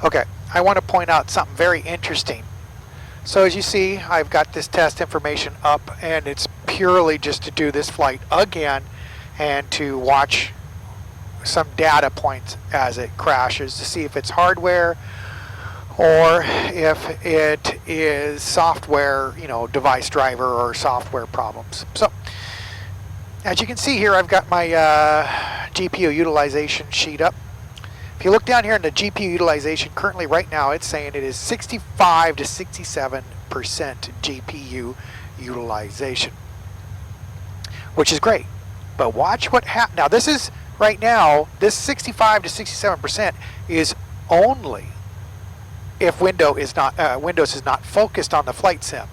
Okay, I want to point out something very interesting. So as you see, I've got this test information up, and it's purely just to do this flight again and to watch some data points as it crashes to see if it's hardware or if it is software, device driver or software problems. So as you can see here, I've got my GPU utilization sheet up. If you look down here in the GPU utilization, currently right now it's saying it is 65 to 67% GPU utilization, which is great. But watch what happens. Now this is, right now, this 65 to 67% is only if Windows is not focused on the flight sim.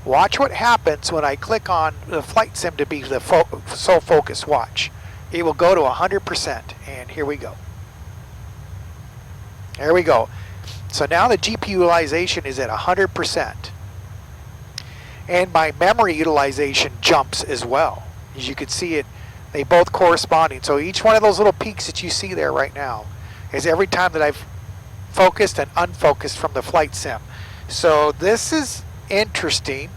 Watch what happens when I click on the flight sim to be the sole focus. Watch. It will go to 100%, and here we go. There we go. So now the GPU utilization is at 100%. And my memory utilization jumps as well. As you can see it, they both corresponding. So each one of those little peaks that you see there right now is every time that I've focused and unfocused from the flight sim. So this is interesting,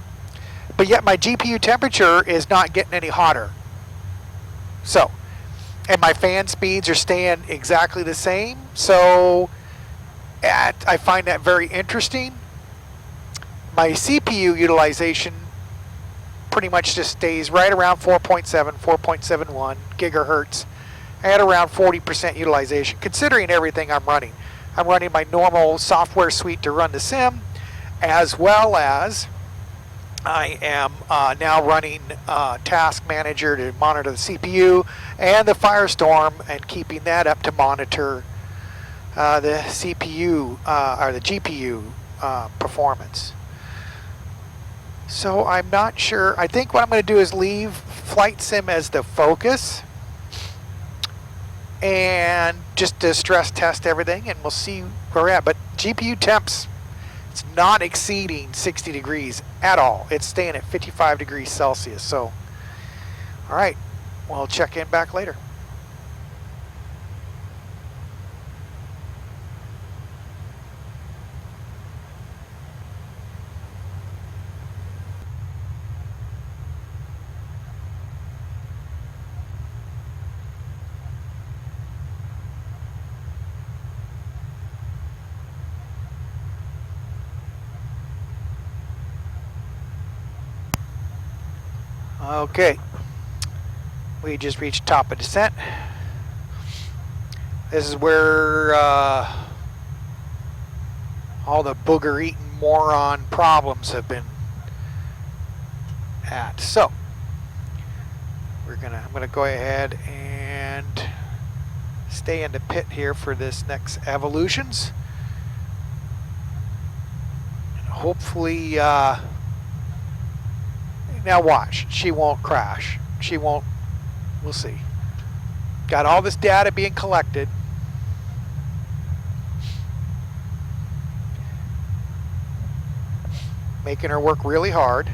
but yet my GPU temperature is not getting any hotter. So, and my fan speeds are staying exactly the same. So I find that very interesting. My CPU utilization pretty much just stays right around 4.7, 4.71 gigahertz at around 40% utilization, considering everything I'm running. I'm running my normal software suite to run the sim, as well as I am now running Task Manager to monitor the CPU and the Firestorm, and keeping that up to monitor the CPU or the GPU performance. So I'm not sure. I think what I'm going to do is leave Flight Sim as the focus and just to stress test everything, and we'll see where we're at. But GPU temps, it's not exceeding 60 degrees at all. It's staying at 55 degrees Celsius. So, all right, we'll check in back later. Okay, we just reached top of descent. This is where all the booger-eating moron problems have been at. So I'm gonna go ahead and stay in the pit here for this next evolutions. And hopefully. Now watch, she won't crash. She won't, we'll see. Got all this data being collected. Making her work really hard.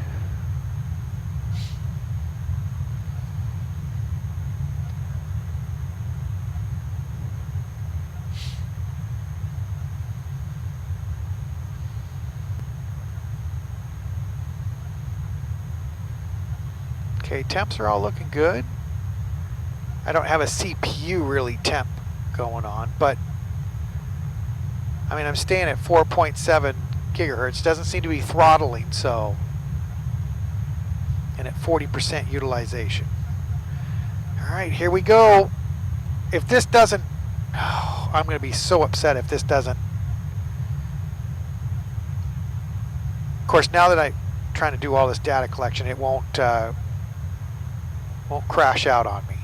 Okay, temps are all looking good. I don't have a CPU really temp going on, but I mean, I'm staying at 4.7 gigahertz. Doesn't seem to be throttling, so, and at 40% utilization. All right, here we go. If this doesn't, oh, I'm going to be so upset if this doesn't. Of course, now that I'm trying to do all this data collection, it won't crash out on me.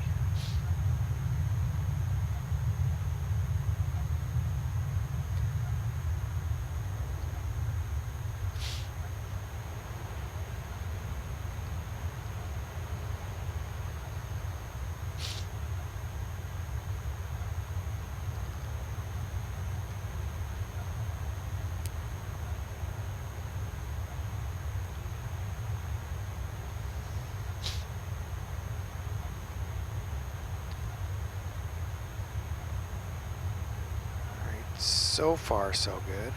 So far, so good.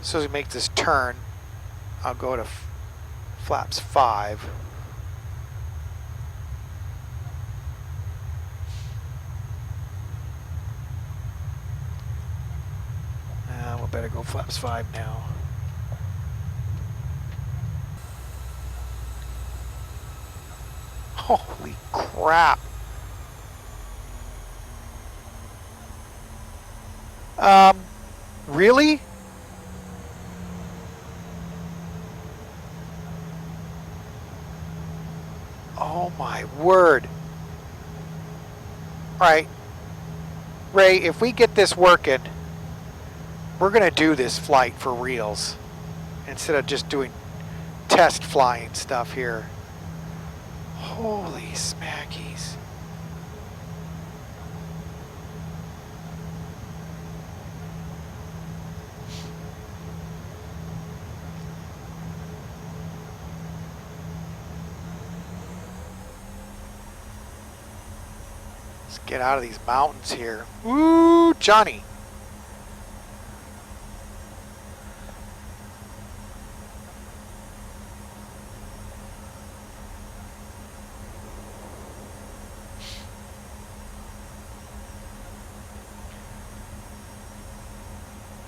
So as we make this turn, I'll go to flaps 5. We better go flaps 5 now. Holy crap. Really? Oh my word. All right. Ray, if we get this working, we're going to do this flight for reals instead of just doing test flying stuff here. Holy smackies. Let's get out of these mountains here. Ooh, Johnny.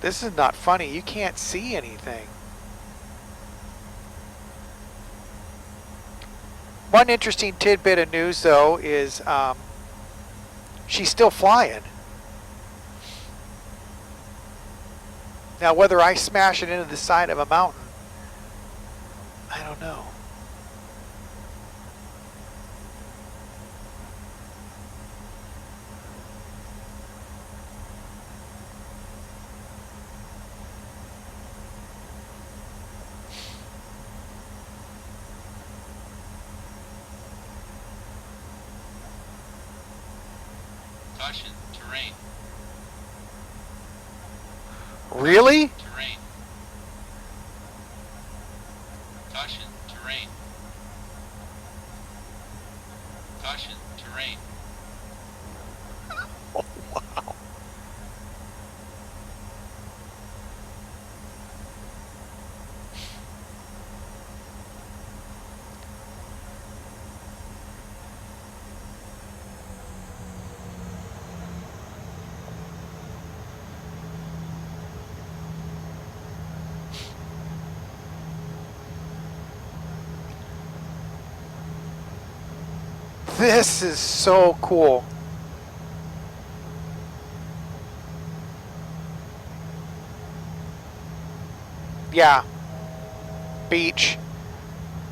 This is not funny. You can't see anything. One interesting tidbit of news, though, is she's still flying. Now, whether I smash it into the side of a mountain, I don't know. Caution, terrain. Really? Terrain. Caution, terrain. Caution, terrain. Oh, wow. This is so cool. Yeah. Beach.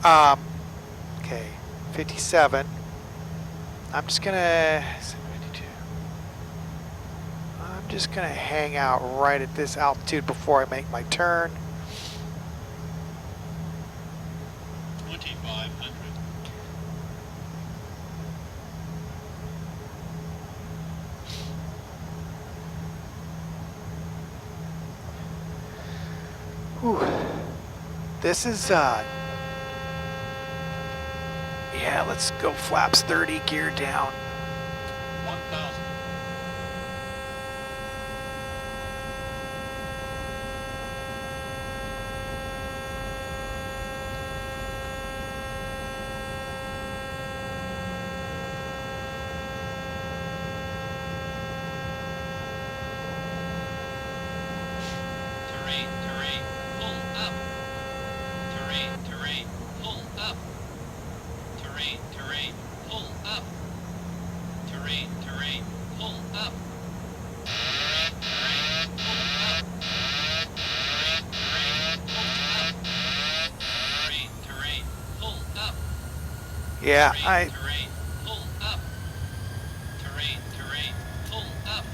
Okay. 57. I'm just gonna 72. I'm just gonna hang out right at this altitude before I make my turn. 2,500. Whew. This is yeah, let's go flaps 30, gear down. 1,000. Terrain, terrain, pull up. Terrain, terrain, pull up. Terrain, terrain, pull up. Terrain, terrain, pull up. Terrain, terrain, pull up. Terrain, terrain, pull up. Terrain, terrain, pull up. Yeah, Terrain, terrain, pull up. Terrain, terrain, pull up.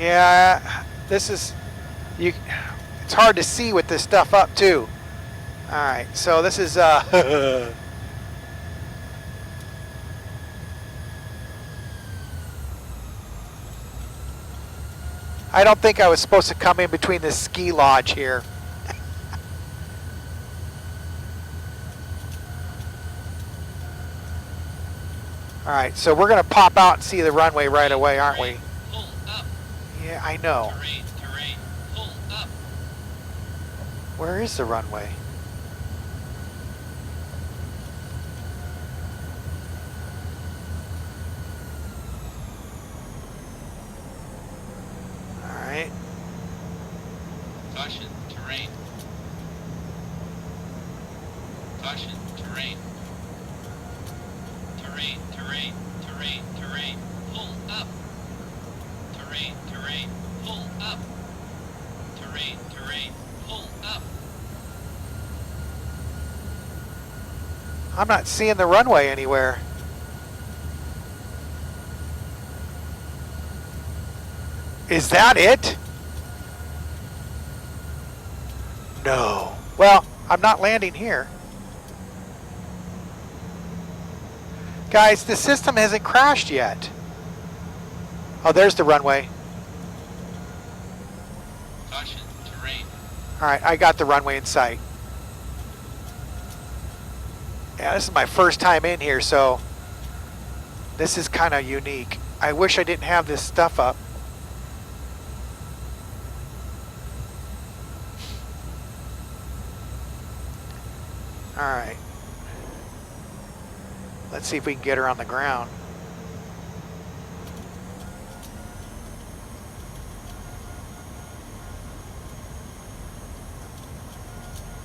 yeah, this is it's hard to see with this stuff up too. All right, so this is I don't think I was supposed to come in between this ski lodge here. All right, so we're going to pop out and see the runway right away, aren't we? Pull up. Yeah, I know. Terrain, terrain. Pull up. Where is the runway? All right. Caution, terrain. Caution, terrain. Terrain, terrain, terrain, terrain. Pull up. Terrain, terrain. Pull up. Terrain, terrain. Pull up. I'm not seeing the runway anywhere. Is that it? No. Well, I'm not landing here. Guys, the system hasn't crashed yet. Oh, there's the runway. Caution, terrain. All right, I got the runway in sight. Yeah, this is my first time in here, so this is kind of unique. I wish I didn't have this stuff up. All right. Let's see if we can get her on the ground.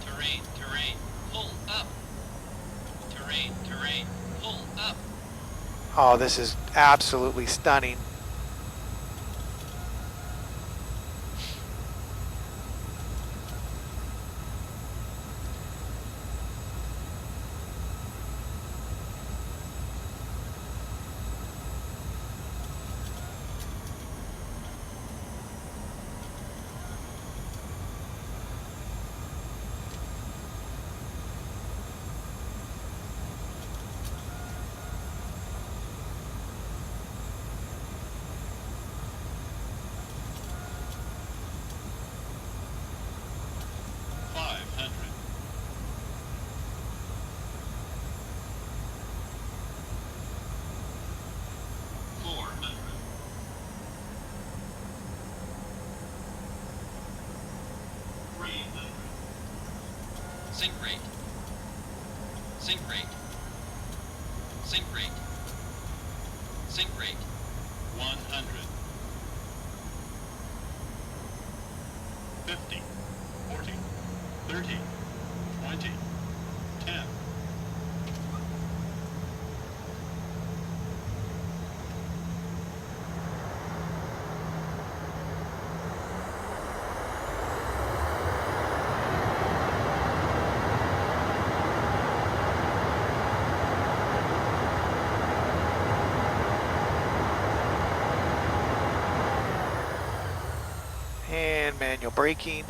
Terrain, terrain. Pull up. Terrain, terrain. Pull up. Oh, this is absolutely stunning. Sink rate. Sink rate. Sink rate. Sink rate. 100. 50. 40. 30. 20. 10. And manual braking.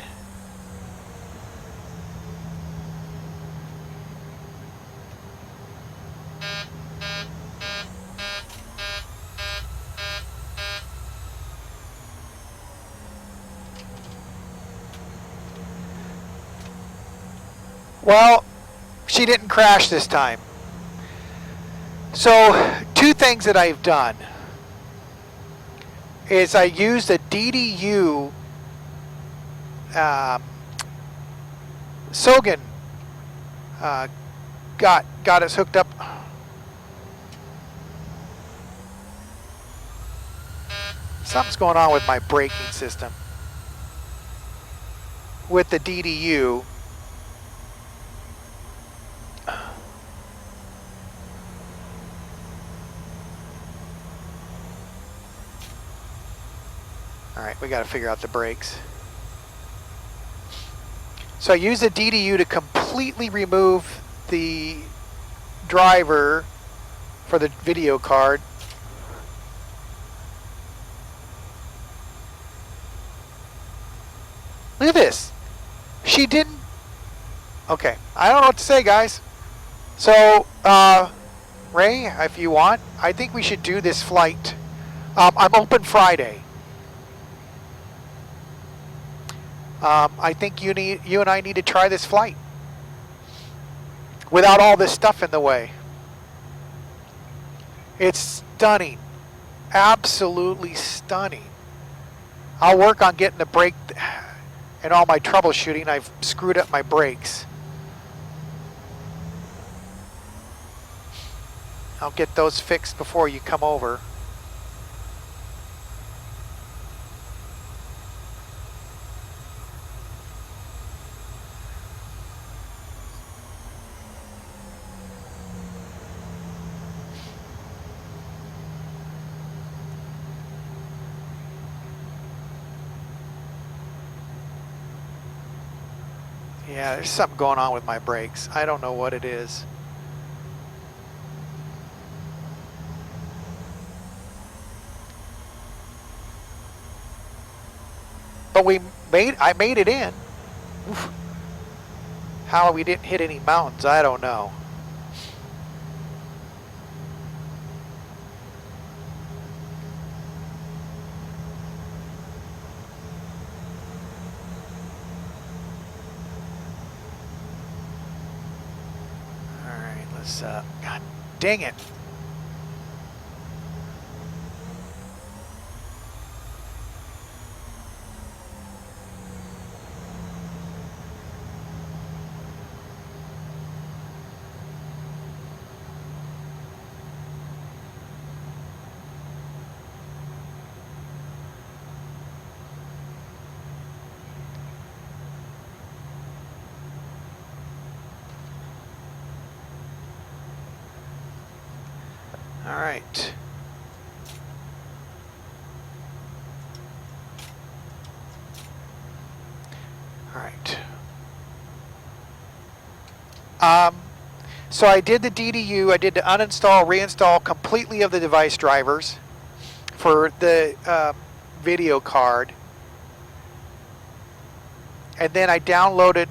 Well, she didn't crash this time. So, two things that I've done is I used a DDU Sogan got us hooked up. Something's going on with my braking system with the DDU. All right, we got to figure out the brakes. So I use the DDU to completely remove the driver for the video card. Look at this. She didn't. Okay, I don't know what to say, guys. So, Ray, if you want, I think we should do this flight. I'm open Friday. I think you and I need to try this flight without all this stuff in the way. It's stunning, absolutely stunning. I'll work on getting the brake and all my troubleshooting. I've screwed up my brakes. I'll get those fixed before you come over. Yeah, there's something going on with my brakes. I don't know what it is. But I made it in. Oof. How we didn't hit any mountains, I don't know. God dang it. All right. All right. So I did the DDU. I did the uninstall, reinstall completely of the device drivers for the video card. And then I downloaded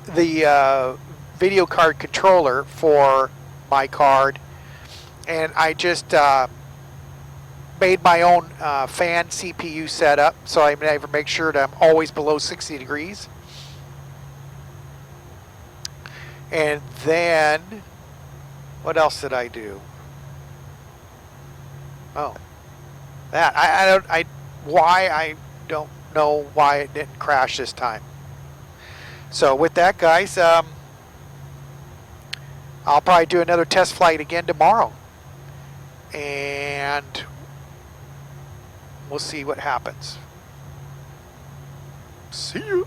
the video card controller for my card. And I just made my own fan CPU setup, so I make sure that I'm always below 60 degrees. And then, what else did I do? Oh, that I don't know why it didn't crash this time. So with that, guys, I'll probably do another test flight again tomorrow. And we'll see what happens. See you.